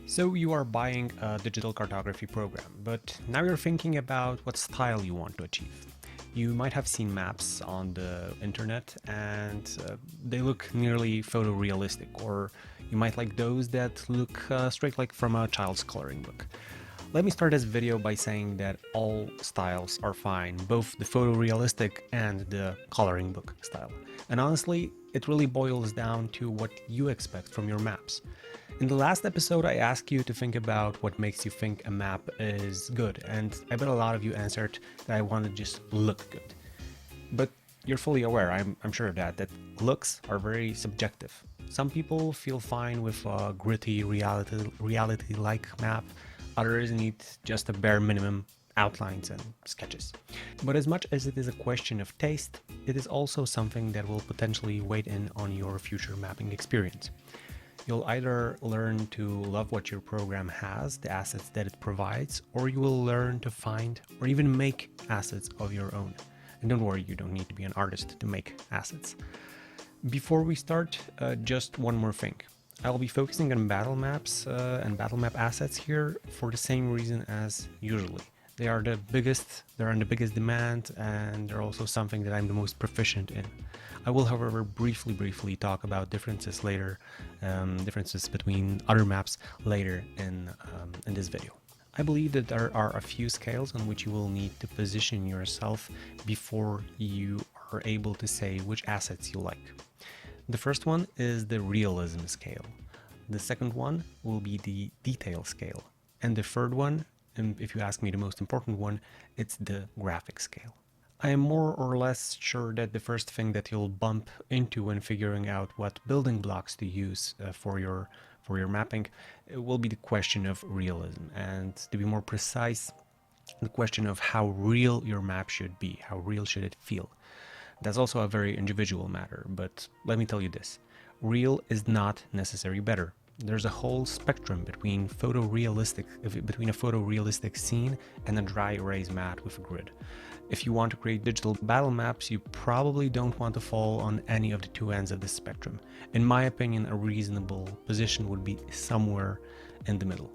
So you are buying a digital cartography program, but now you're thinking about what style you want to achieve. You might have seen maps on the internet and they look nearly photorealistic, or you might like those that look straight like from a child's coloring book. Let me start this video by saying that all styles are fine, both the photorealistic and the coloring book style. And honestly, it really boils down to what you expect from your maps. In the last episode, I asked you to think about what makes you think a map is good, and I bet a lot of you answered that I want to just look good. But you're fully aware, I'm sure of that looks are very subjective. Some people feel fine with a gritty reality-like map, others need just a bare minimum outlines and sketches. But as much as it is a question of taste, it is also something that will potentially weigh in on your future mapping experience. You'll either learn to love what your program has, the assets that it provides, or you will learn to find or even make assets of your own. And don't worry, you don't need to be an artist to make assets. Before we start, just one more thing. I'll be focusing on battle maps and battle map assets here for the same reason as usually. They are the biggest, they're in the biggest demand, and they're also something that I'm the most proficient in. I will, however, briefly talk about differences later, differences between other maps later in this video. I believe that there are a few scales on which you will need to position yourself before you are able to say which assets you like. The first one is the realism scale. The second one will be the detail scale. And the third one, and if you ask me the most important one, it's the graphic scale. I am more or less sure that the first thing that you'll bump into when figuring out what building blocks to use for your mapping will be the question of realism, and to be more precise, the question of how real your map should be, how real should it feel. That's also a very individual matter, but let me tell you this, real is not necessarily better. There's a whole spectrum between a photorealistic scene and a dry erase map with a grid. If you want to create digital battle maps, you probably don't want to fall on any of the two ends of the spectrum. In my opinion, a reasonable position would be somewhere in the middle.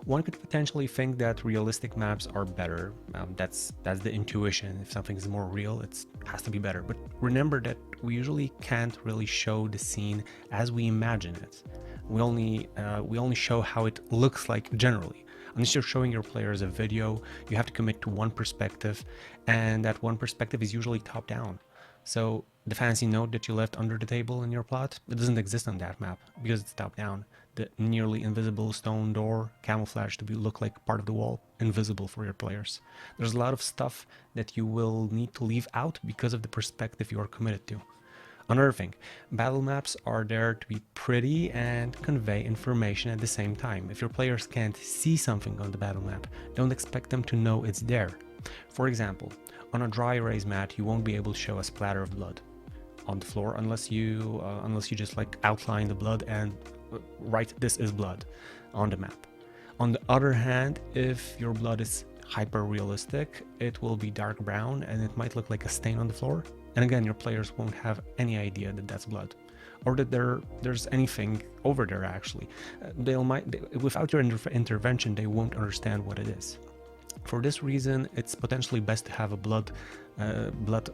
One could potentially think that realistic maps are better. That's the intuition. If something is more real, it has to be better. But remember that we usually can't really show the scene as we imagine it. We only show how it looks like generally. Unless you're showing your players a video, you have to commit to one perspective, and that one perspective is usually top down. So the fancy note that you left under the table in your plot, it doesn't exist on that map because it's top down. The nearly invisible stone door camouflaged to look like part of the wall, invisible for your players. There's a lot of stuff that you will need to leave out because of the perspective you are committed to. Another thing, battle maps are there to be pretty and convey information at the same time. If your players can't see something on the battle map, don't expect them to know it's there. For example, on a dry erase mat, you won't be able to show a splatter of blood on the floor unless you just like outline the blood and write "this is blood" on the map. On the other hand, if your blood is hyper realistic, it will be dark brown and it might look like a stain on the floor. And again, your players won't have any idea that that's blood, or that there's anything over there actually. Without your intervention, they won't understand what it is. For this reason, it's potentially best to have a blood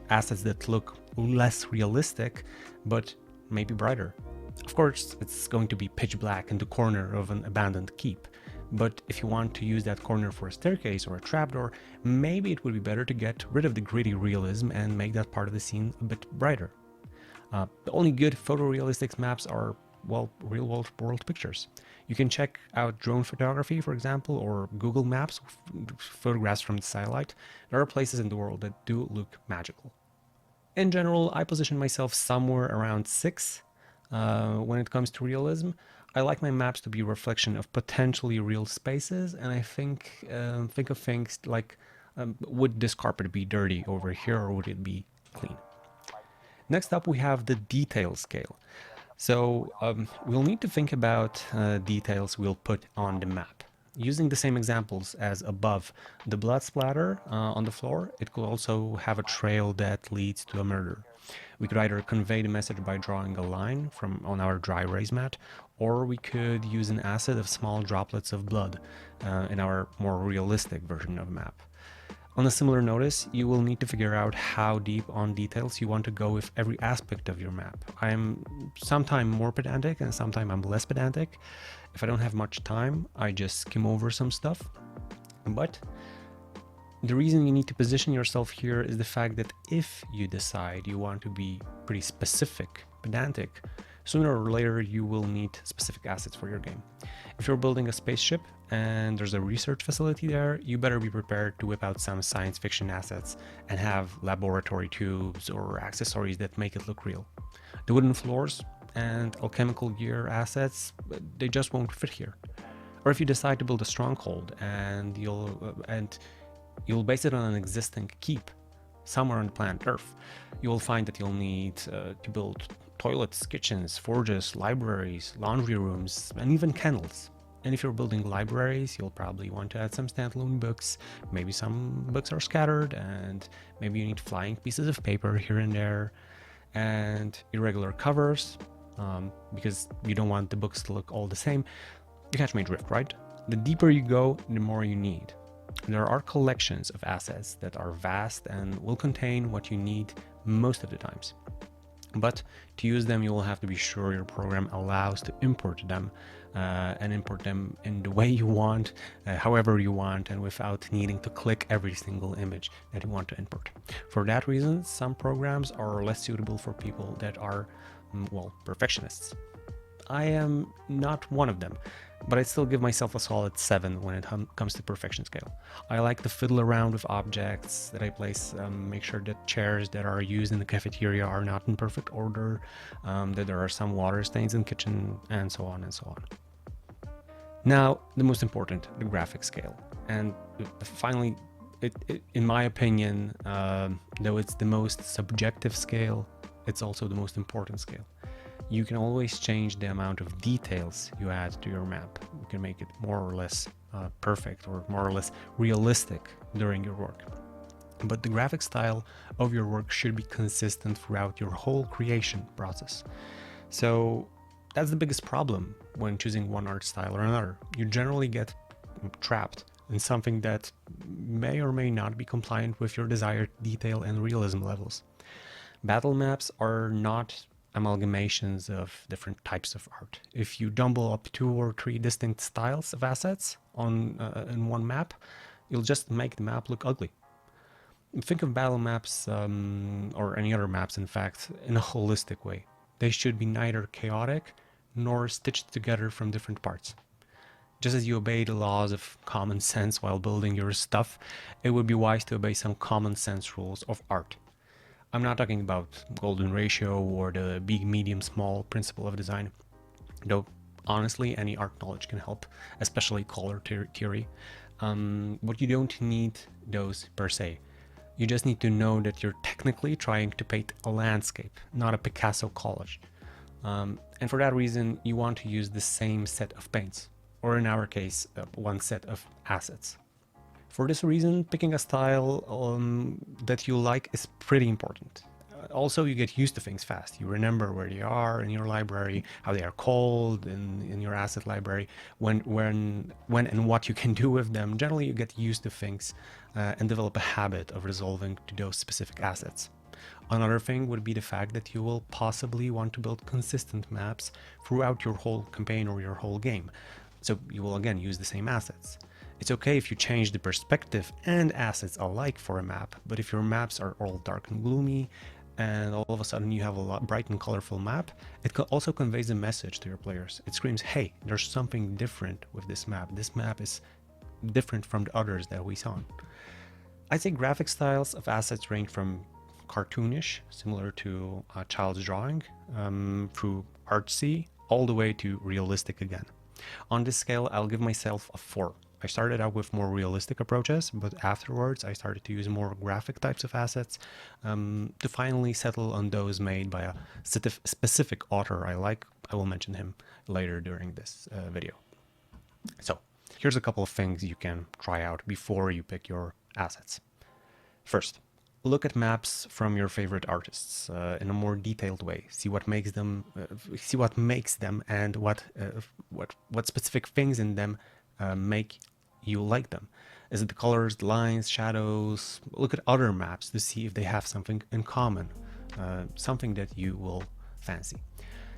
assets that look less realistic, but maybe brighter. Of course, it's going to be pitch black in the corner of an abandoned keep. But if you want to use that corner for a staircase or a trapdoor, maybe it would be better to get rid of the gritty realism and make that part of the scene a bit brighter. The only good photorealistic maps are, well, real world pictures. You can check out drone photography, for example, or Google Maps, photographs from the satellite. There are places in the world that do look magical. In general, I position myself somewhere around 6 when it comes to realism. I like my maps to be a reflection of potentially real spaces, and I think of things like, would this carpet be dirty over here or would it be clean? Next up, we have the detail scale. So we'll need to think about details we'll put on the map. Using the same examples as above, the blood splatter on the floor, it could also have a trail that leads to a murder. We could either convey the message by drawing a line from on our dry erase mat, or we could use an asset of small droplets of blood in our more realistic version of a map. On a similar notice, you will need to figure out how deep on details you want to go with every aspect of your map. I'm sometimes more pedantic and sometimes I'm less pedantic. If I don't have much time, I just skim over some stuff. But the reason you need to position yourself here is the fact that if you decide you want to be pretty specific, pedantic, sooner or later you will need specific assets for your game. If you're building a spaceship and there's a research facility there, you better be prepared to whip out some science fiction assets and have laboratory tubes or accessories that make it look real. The wooden floors and alchemical gear assets, they just won't fit here. Or if you decide to build a stronghold and you'll base it on an existing keep somewhere on planet Earth, you will find that you'll need to build toilets, kitchens, forges, libraries, laundry rooms, and even kennels. And if you're building libraries, you'll probably want to add some standalone books. Maybe some books are scattered, and maybe you need flying pieces of paper here and there, and irregular covers, because you don't want the books to look all the same. You catch my drift, right? The deeper you go, the more you need. There are collections of assets that are vast and will contain what you need most of the times. But to use them, you will have to be sure your program allows to import them and import them in the way you want, however you want, and without needing to click every single image that you want to import. For that reason, some programs are less suitable for people that are, well, perfectionists. I am not one of them, but I still give myself a solid 7 when it comes to perfection scale. I like to fiddle around with objects that I place, make sure that chairs that are used in the cafeteria are not in perfect order, that there are some water stains in the kitchen, and so on and so on. Now, the most important, the graphic scale. And finally, in my opinion, though it's the most subjective scale, it's also the most important scale. You can always change the amount of details you add to your map. You can make it more or less perfect or more or less realistic during your work. But the graphic style of your work should be consistent throughout your whole creation process. So that's the biggest problem when choosing one art style or another. You generally get trapped in something that may or may not be compliant with your desired detail and realism levels. Battle maps are not amalgamations of different types of art. If you jumble up 2 or 3 distinct styles of assets in one map, you'll just make the map look ugly. Think of battle maps, or any other maps in fact, in a holistic way. They should be neither chaotic nor stitched together from different parts. Just as you obey the laws of common sense while building your stuff, it would be wise to obey some common sense rules of art. I'm not talking about golden ratio or the big, medium, small principle of design, though honestly any art knowledge can help, especially color theory. But you don't need those per se. You just need to know that you're technically trying to paint a landscape, not a Picasso collage. And for that reason, you want to use the same set of paints, or in our case, one set of assets. For this reason, picking a style that you like is pretty important. Also, you get used to things fast. You remember where they are in your library, how they are called in your asset library, when and what you can do with them. Generally, you get used to things and develop a habit of resolving to those specific assets. Another thing would be the fact that you will possibly want to build consistent maps throughout your whole campaign or your whole game. So you will again use the same assets. It's okay if you change the perspective and assets alike for a map, but if your maps are all dark and gloomy and all of a sudden you have a bright and colorful map, it also conveys a message to your players. It screams, hey, there's something different with this map. This map is different from the others that we saw. I'd say graphic styles of assets range from cartoonish, similar to a child's drawing, through artsy, all the way to realistic again. On this scale, I'll give myself a 4. I started out with more realistic approaches, but afterwards I started to use more graphic types of assets to finally settle on those made by a specific author I like. I will mention him later during this video. So here's a couple of things you can try out before you pick your assets. First, Look at maps from your favorite artists in a more detailed way. See what makes them, and what specific things in them make you like them. Is it the colors, the lines, shadows? Look at other maps to see if they have something in common, something that you will fancy.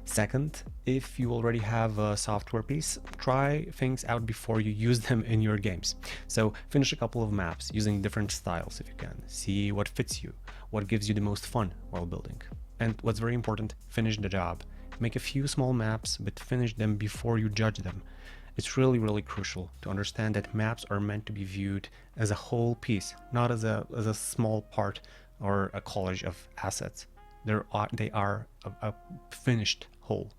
Second, if you already have a software piece, try things out before you use them in your games. So finish a couple of maps using different styles if you can. See what fits you, what gives you the most fun while building. And what's very important, finish the job. Make a few small maps, but finish them before you judge them. It's really, really crucial to understand that maps are meant to be viewed as a whole piece, not as a small part or a collage of assets. They are a finished whole.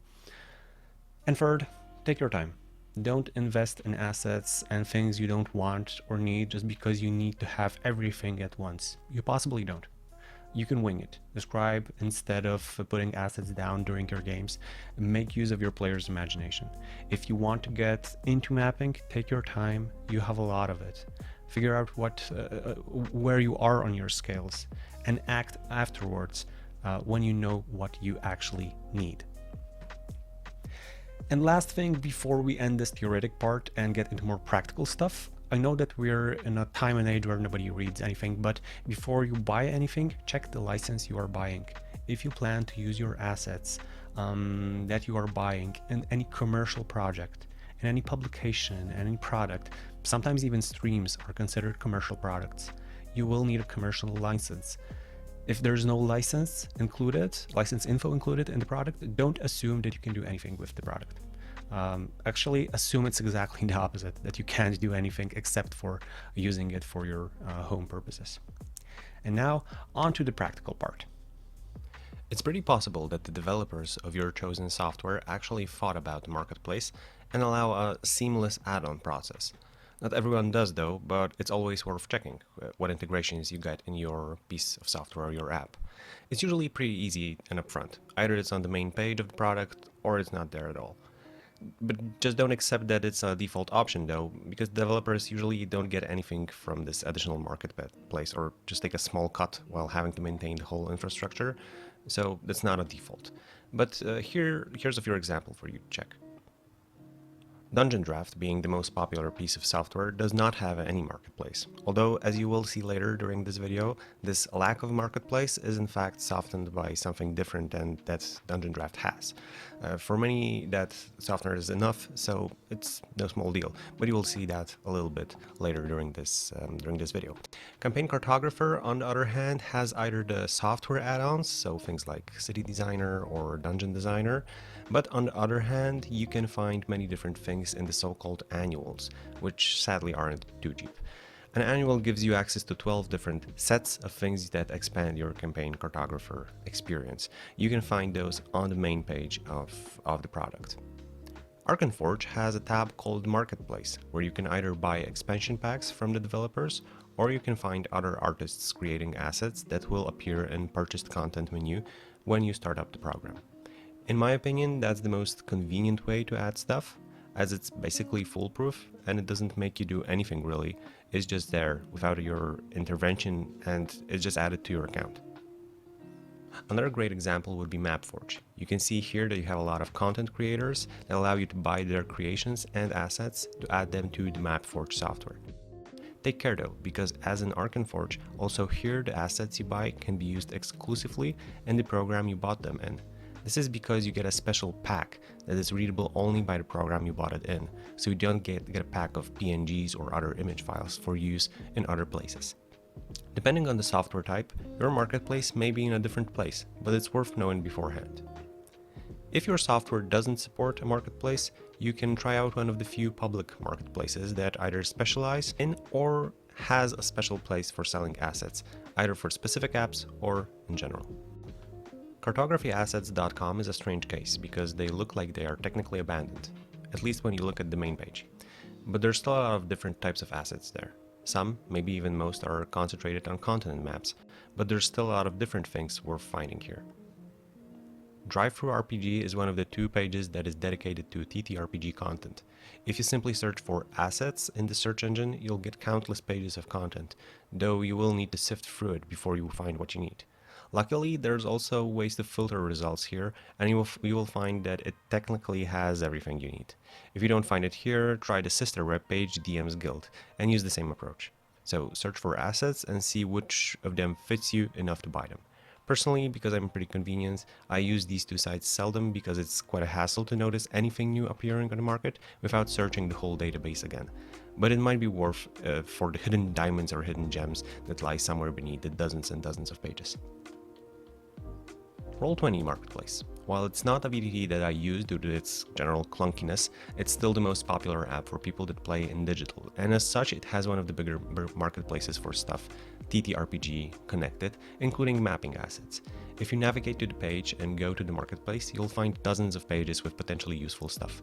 And third, take your time. Don't invest in assets and things you don't want or need just because you need to have everything at once. You possibly don't. You can wing it. Describe instead of putting assets down during your games. Make use of your player's imagination. If you want to get into mapping, take your time. You have a lot of it. Figure out where you are on your scales and act afterwards when you know what you actually need. And last thing before we end this theoretic part and get into more practical stuff, I know that we're in a time and age where nobody reads anything, but before you buy anything, check the license you are buying. If you plan to use your assets that you are buying in any commercial project, in any publication, any product, sometimes even streams are considered commercial products, you will need a commercial license. If there's no license info included in the product, don't assume that you can do anything with the product. Actually, assume it's exactly the opposite, that you can't do anything except for using it for your home purposes. And now, on to the practical part. It's pretty possible that the developers of your chosen software actually thought about the marketplace and allow a seamless add-on process. Not everyone does though, but it's always worth checking what integrations you get in your piece of software or your app. It's usually pretty easy and upfront. Either it's on the main page of the product or it's not there at all. But just don't accept that it's a default option though, because developers usually don't get anything from this additional marketplace or just take a small cut while having to maintain the whole infrastructure. So that's not a default. But here's a few examples for you to check. Dungeon Draft, being the most popular piece of software, does not have any marketplace. Although, as you will see later during this video, this lack of marketplace is in fact softened by something different than that Dungeon Draft has. For many, that softener is enough, so it's no small deal. But you will see that a little bit later during this video. Campaign Cartographer, on the other hand, has either the software add-ons, so things like City Designer or Dungeon Designer, but on the other hand, you can find many different things in the so-called annuals, which sadly aren't too cheap. An annual gives you access to 12 different sets of things that expand your Campaign Cartographer experience. You can find those on the main page of the product. Arkenforge has a tab called Marketplace, where you can either buy expansion packs from the developers, or you can find other artists creating assets that will appear in purchased content menu when you start up the program. In my opinion, that's the most convenient way to add stuff, as it's basically foolproof and it doesn't make you do anything really. It's just there without your intervention and it's just added to your account. Another great example would be Mapforge. You can see here that you have a lot of content creators that allow you to buy their creations and assets to add them to the Mapforge software. Take care though, because as in Arkenforge, also here the assets you buy can be used exclusively in the program you bought them in. This is because you get a special pack that is readable only by the program you bought it in, so you don't get a pack of PNGs or other image files for use in other places. Depending on the software type, your marketplace may be in a different place, but it's worth knowing beforehand. If your software doesn't support a marketplace, you can try out one of the few public marketplaces that either specialize in or has a special place for selling assets, either for specific apps or in general. Cartography-assets.com is a strange case because they look like they are technically abandoned, at least when you look at the main page. But there's still a lot of different types of assets there. Some, maybe even most, are concentrated on continent maps, but there's still a lot of different things worth finding here. Drive-through RPG is one of the 2 pages that is dedicated to TTRPG content. If you simply search for assets in the search engine, you'll get countless pages of content, though you will need to sift through it before you find what you need. Luckily, there's also ways to filter results here, and you will find that it technically has everything you need. If you don't find it here, try the sister webpage, DM's Guild, and use the same approach. So search for assets and see which of them fits you enough to buy them. Personally, because I'm pretty convenient, I use these 2 sites seldom because it's quite a hassle to notice anything new appearing on the market without searching the whole database again. But it might be worth for the hidden diamonds or hidden gems that lie somewhere beneath the dozens and dozens of pages. Roll20 Marketplace. While it's not a VTT that I use due to its general clunkiness, it's still the most popular app for people that play in digital, and as such it has one of the bigger marketplaces for stuff TTRPG connected, including mapping assets. If you navigate to the page and go to the marketplace, you'll find dozens of pages with potentially useful stuff.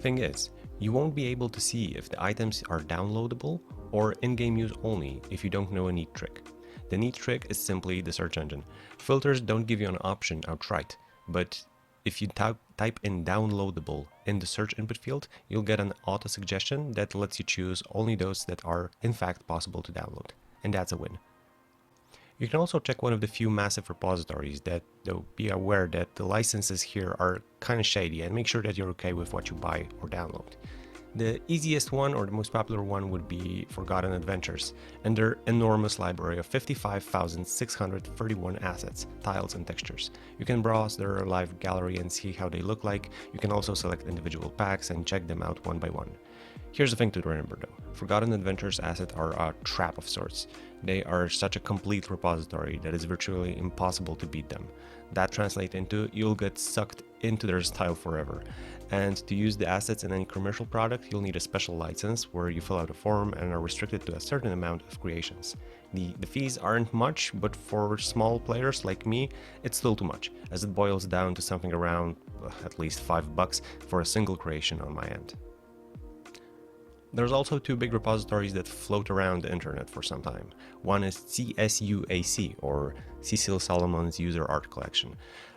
Thing is, you won't be able to see if the items are downloadable or in-game use only if you don't know a neat trick. The neat trick is simply the search engine. Filters don't give you an option outright, but if you type in downloadable in the search input field, you'll get an auto suggestion that lets you choose only those that are in fact possible to download, and that's a win. You can also check one of the few massive repositories that, though be aware that the licenses here are kinda shady, and make sure that you're okay with what you buy or download. The easiest one, or the most popular one, would be Forgotten Adventures, and their enormous library of 55,631 assets, tiles, and textures. You can browse their live gallery and see how they look like. You can also select individual packs and check them out one by one. Here's the thing to remember though, Forgotten Adventures assets are a trap of sorts. They are such a complete repository that it's virtually impossible to beat them. That translates into you'll get sucked into their style forever. And to use the assets in any commercial product, you'll need a special license where you fill out a form and are restricted to a certain amount of creations. The fees aren't much, but for small players like me, it's still too much, as it boils down to something around at least $5 for a single creation on my end. There's also 2 big repositories that float around the internet for some time. One is CSUAC, or Cecil Solomon's User Art Collection,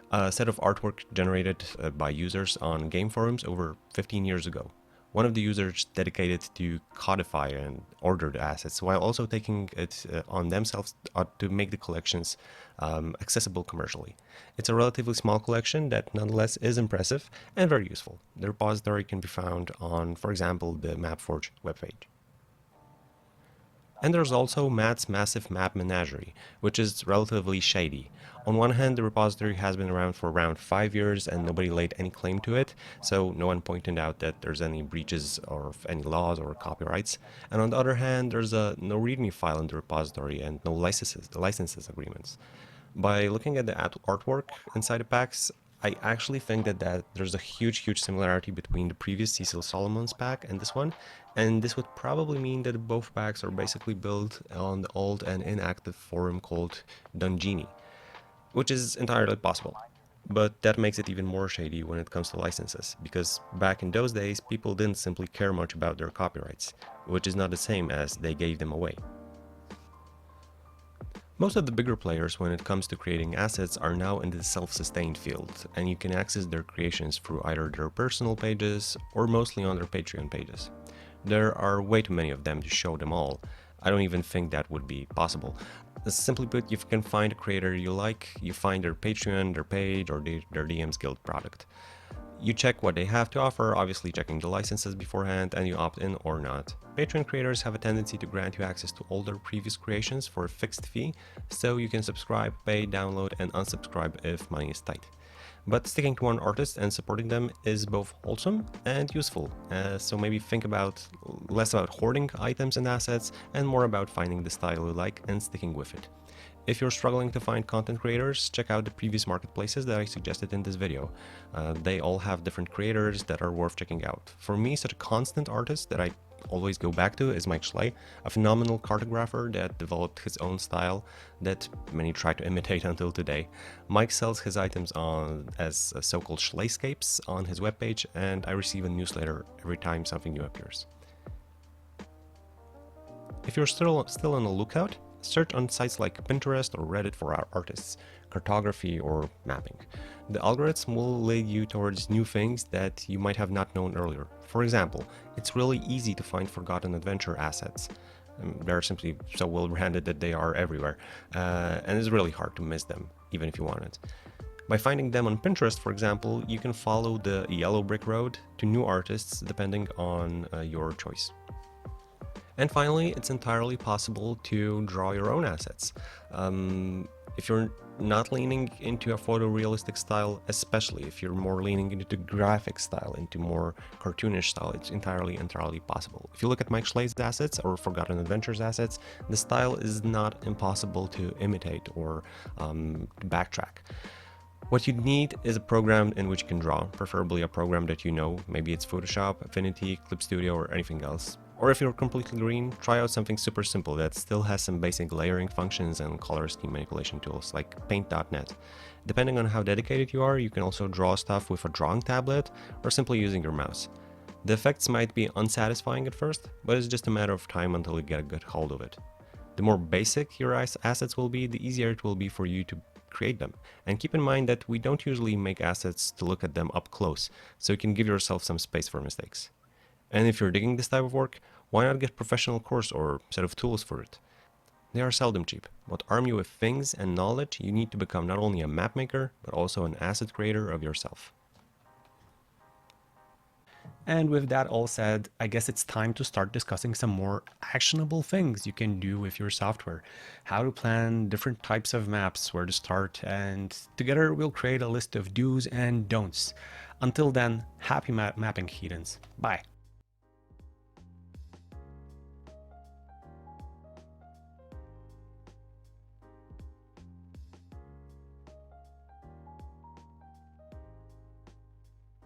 a set of artwork generated by users on game forums over 15 years ago. One of the users dedicated to codify and order the assets, while also taking it on themselves to make the collections accessible commercially. It's a relatively small collection that nonetheless is impressive and very useful. The repository can be found on, for example, the MapForge webpage. And there's also Matt's massive map menagerie, which is relatively shady. On one hand, the repository has been around for around 5 years and nobody laid any claim to it, so no one pointed out that there's any breaches of any laws or copyrights. And on the other hand, there's no README file in the repository and no licenses agreements. By looking at the artwork inside the packs, I actually think that there's a huge similarity between the previous Cecil Solomon's pack and this one, and this would probably mean that both packs are basically built on the old and inactive forum called Dungini, which is entirely possible. But that makes it even more shady when it comes to licenses, because back in those days people didn't simply care much about their copyrights, which is not the same as they gave them away. Most of the bigger players when it comes to creating assets are now in the self-sustained field, and you can access their creations through either their personal pages or mostly on their Patreon pages. There are way too many of them to show them all. I don't even think that would be possible. Simply put, if you can find a creator you like, you find their Patreon, their page, or their DM's Guild product. You check what they have to offer, obviously checking the licenses beforehand, and you opt in or not. Patreon creators have a tendency to grant you access to all their previous creations for a fixed fee, so you can subscribe, pay, download, and unsubscribe if money is tight. But sticking to one artist and supporting them is both wholesome and useful, so maybe think less about hoarding items and assets and more about finding the style you like and sticking with it. If you're struggling to find content creators, check out the previous marketplaces that I suggested in this video. They all have different creators that are worth checking out. For me, such a constant artist that I always go back to is Mike Schley, a phenomenal cartographer that developed his own style that many try to imitate until today. Mike sells his items as so-called Schleyscapes on his webpage, and I receive a newsletter every time something new appears. If you're still on the lookout, Search on sites like Pinterest or Reddit for our artists, cartography, or mapping. The algorithm will lead you towards new things that you might have not known earlier. For example, it's really easy to find forgotten adventure assets. They're simply so well branded that they are everywhere, and it's really hard to miss them, even if you want it. By finding them on Pinterest, for example, you can follow the yellow brick road to new artists depending on your choice. And finally, it's entirely possible to draw your own assets. If you're not leaning into a photorealistic style, especially if you're more leaning into the graphic style, into more cartoonish style, it's entirely possible. If you look at Mike Schleid's assets or Forgotten Adventures assets, the style is not impossible to imitate or backtrack. What you need is a program in which you can draw, preferably a program that you know. Maybe it's Photoshop, Affinity, Clip Studio, or anything else. Or if you're completely green, try out something super simple that still has some basic layering functions and color scheme manipulation tools like paint.net. Depending on how dedicated you are, you can also draw stuff with a drawing tablet or simply using your mouse. The effects might be unsatisfying at first, but it's just a matter of time until you get a good hold of it. The more basic your assets will be, the easier it will be for you to create them. And keep in mind that we don't usually make assets to look at them up close, so you can give yourself some space for mistakes. And if you're digging this type of work, why not get a professional course or set of tools for it? They are seldom cheap, but arm you with things and knowledge you need to become not only a map maker, but also an asset creator of yourself. And with that all said, I guess it's time to start discussing some more actionable things you can do with your software. How to plan different types of maps, where to start, and together we'll create a list of do's and don'ts. Until then, happy mapping, heathens. Bye.